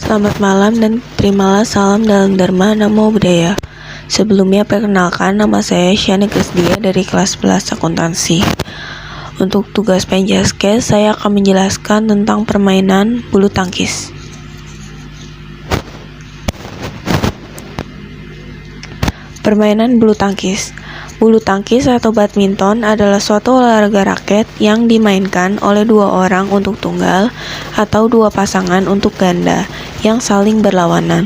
Selamat malam dan terimalah salam dalam Dharma Namo Buddhaya. Sebelumnya perkenalkan, nama saya Shani Krisdia dari kelas 11 akuntansi. Untuk tugas Penjaskes, saya akan menjelaskan tentang permainan bulu tangkis. Permainan bulu tangkis. Bulu tangkis atau badminton adalah suatu olahraga raket yang dimainkan oleh dua orang untuk tunggal atau dua pasangan untuk ganda yang saling berlawanan,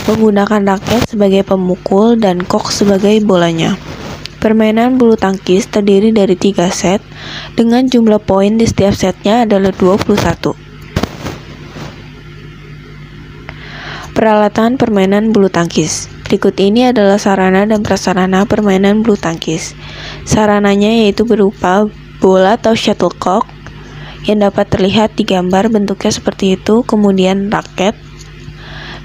menggunakan raket sebagai pemukul dan kok sebagai bolanya. Permainan bulu tangkis terdiri dari 3 set dengan jumlah poin di setiap setnya adalah 21. Peralatan permainan bulu tangkis. Berikut ini adalah sarana dan prasarana permainan bulu tangkis. Sarananya yaitu berupa bola atau shuttlecock yang dapat terlihat di gambar bentuknya seperti itu, kemudian raket,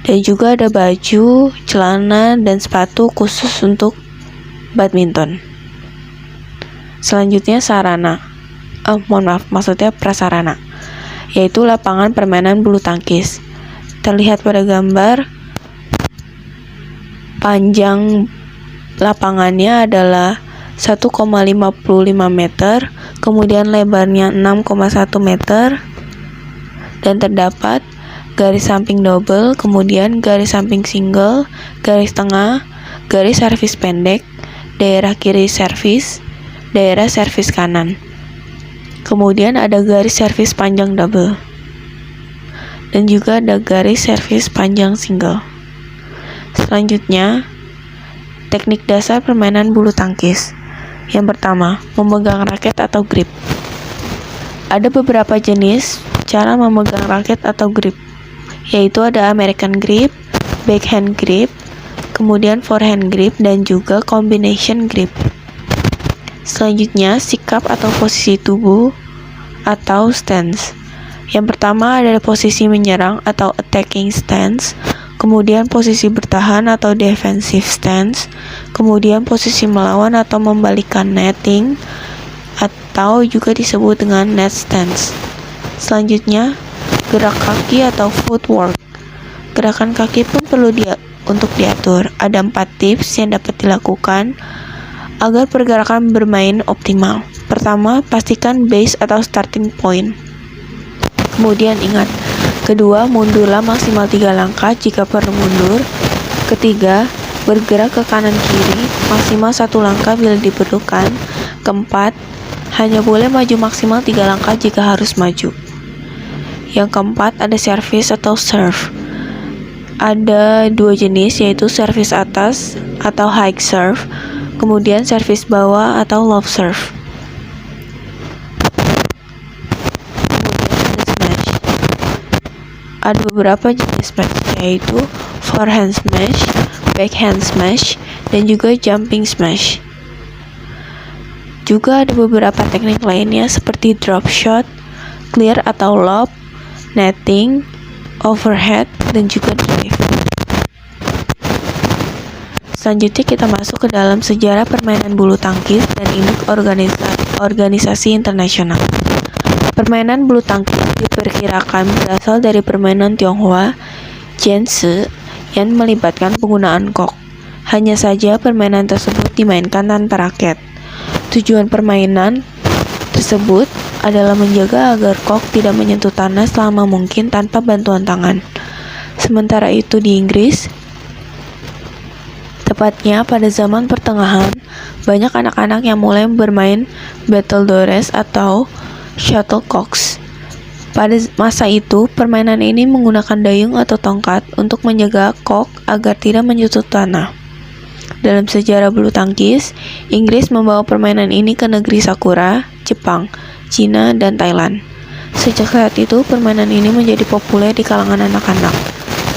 dan juga ada baju, celana, dan sepatu khusus untuk badminton. Selanjutnya maksudnya prasarana, yaitu lapangan permainan bulu tangkis. Terlihat pada gambar, panjang lapangannya adalah 1,55 meter, kemudian lebarnya 6,1 meter, dan terdapat garis samping double, kemudian garis samping single, garis tengah, garis servis pendek, daerah kiri servis, daerah servis kanan. Kemudian ada garis servis panjang double, dan juga ada garis servis panjang single. Selanjutnya, teknik dasar permainan bulu tangkis. Yang pertama, memegang raket atau grip. Ada beberapa jenis cara memegang raket atau grip, yaitu ada American grip, backhand grip, kemudian forehand grip, dan juga combination grip. Selanjutnya, sikap atau posisi tubuh atau stance. Yang pertama adalah posisi menyerang atau attacking stance, kemudian posisi bertahan atau defensive stance, kemudian posisi melawan atau membalikkan netting, atau juga disebut dengan net stance. Selanjutnya, gerak kaki atau footwork. Gerakan kaki pun perlu untuk diatur. Ada 4 tips yang dapat dilakukan agar pergerakan bermain optimal. Pertama, pastikan base atau starting point. Kemudian ingat, kedua, mundurlah maksimal 3 langkah jika perlu mundur. Ketiga, bergerak ke kanan kiri maksimal 1 langkah bila diperlukan. Keempat, hanya boleh maju maksimal 3 langkah jika harus maju. Yang keempat, ada service atau serve. Ada 2 jenis, yaitu service atas atau high serve, kemudian service bawah atau low serve. Ada beberapa jenis smash, yaitu forehand smash, backhand smash, dan juga jumping smash. Juga ada beberapa teknik lainnya seperti drop shot, clear atau lob, netting, overhead, dan juga drive. Selanjutnya kita masuk ke dalam sejarah permainan bulu tangkis dan induk organisasi internasional. Permainan bulu tangkis diperkirakan berasal dari permainan Tionghoa Jianzi yang melibatkan penggunaan kok. Hanya saja permainan tersebut dimainkan tanpa raket. Tujuan permainan tersebut adalah menjaga agar kok tidak menyentuh tanah selama mungkin tanpa bantuan tangan. Sementara itu di Inggris, tepatnya pada zaman pertengahan, banyak anak-anak yang mulai bermain battledores atau shuttlecocks. Pada masa itu, permainan ini menggunakan dayung atau tongkat untuk menjaga kok agar tidak menyentuh tanah. Dalam sejarah bulu tangkis, Inggris membawa permainan ini ke negeri Sakura, Jepang, Cina, dan Thailand. Sejak saat itu, permainan ini menjadi populer di kalangan anak-anak.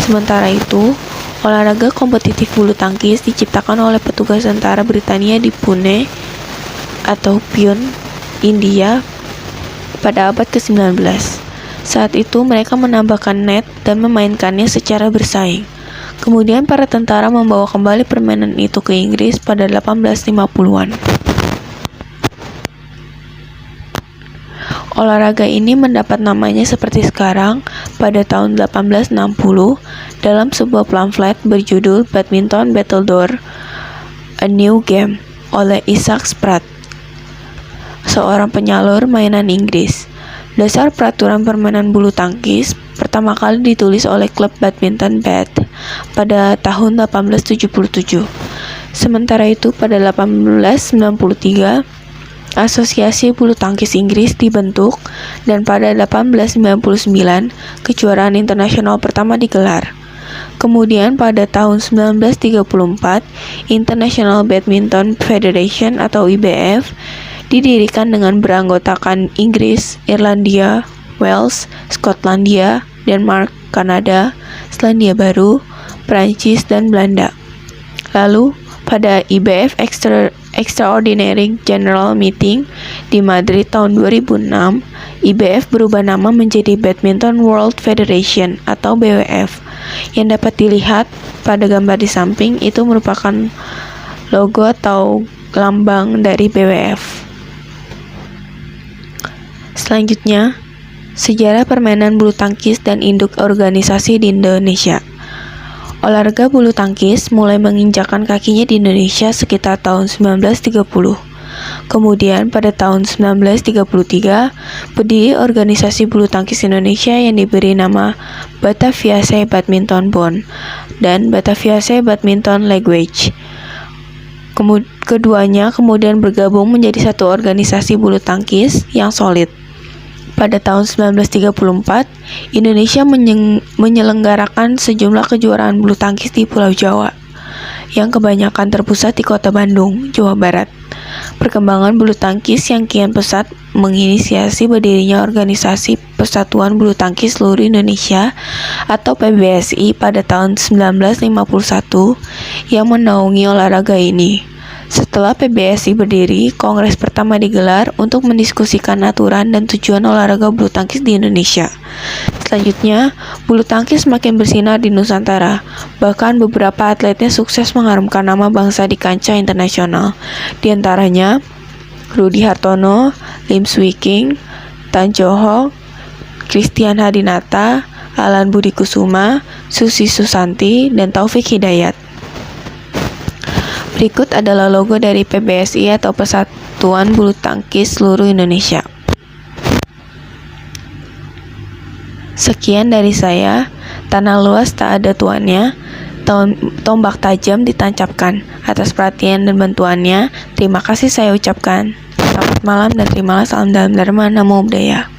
Sementara itu, olahraga kompetitif bulu tangkis diciptakan oleh petugas tentara Britania di Pune atau Pune, India pada abad ke-19. Saat itu mereka menambahkan net dan memainkannya secara bersaing. Kemudian para tentara membawa kembali permainan itu ke Inggris pada 1850-an. Olahraga ini mendapat namanya seperti sekarang pada tahun 1860 dalam sebuah pamflet berjudul Badminton Battledore, A New Game oleh Isaac Spratt, seorang penyalur mainan Inggris. Dasar peraturan permainan bulu tangkis pertama kali ditulis oleh klub badminton Bath pada tahun 1877. Sementara itu pada 1893 Asosiasi Bulu Tangkis Inggris dibentuk dan pada 1899 kejuaraan internasional pertama digelar. Kemudian pada tahun 1934 International Badminton Federation atau IBF didirikan dengan beranggotakan Inggris, Irlandia, Wales, Skotlandia, Denmark, Kanada, Selandia Baru, Prancis, dan Belanda. Lalu pada IBF Extraordinary General Meeting di Madrid tahun 2006, IBF berubah nama menjadi Badminton World Federation atau BWF. Yang dapat dilihat pada gambar di samping itu merupakan logo atau lambang dari BWF. Selanjutnya, sejarah permainan bulu tangkis dan induk organisasi di Indonesia. Olahraga bulu tangkis mulai menginjakkan kakinya di Indonesia sekitar tahun 1930. Kemudian pada tahun 1933, berdiri organisasi bulu tangkis Indonesia yang diberi nama Bataviase Badminton Bond dan Bataviase Badminton League. Keduanya kemudian bergabung menjadi satu organisasi bulu tangkis yang solid. Pada tahun 1934, Indonesia menyelenggarakan sejumlah kejuaraan bulu tangkis di Pulau Jawa, yang kebanyakan terpusat di Kota Bandung, Jawa Barat. Perkembangan bulu tangkis yang kian pesat menginisiasi berdirinya organisasi Persatuan Bulu Tangkis Seluruh Indonesia atau PBSI pada tahun 1951 yang menaungi olahraga ini. Setelah PBSI berdiri, kongres pertama digelar untuk mendiskusikan aturan dan tujuan olahraga bulu tangkis di Indonesia. Selanjutnya, bulu tangkis semakin bersinar di Nusantara. Bahkan beberapa atletnya sukses mengharumkan nama bangsa di kancah internasional. Di antaranya, Rudi Hartono, Lim Swee King, Tan Choo Hock, Christian Hadinata, Alan Budi Kusuma, Susi Susanti, dan Taufik Hidayat. Berikut adalah logo dari PBSI atau Persatuan Bulu Tangkis Seluruh Indonesia. Sekian dari saya. Tanah luas tak ada tuannya, tombak tajam ditancapkan. Atas perhatian dan bantuannya, terima kasih saya ucapkan. Selamat malam dan terimalah salam dalam Dharma Namo Buddhaya.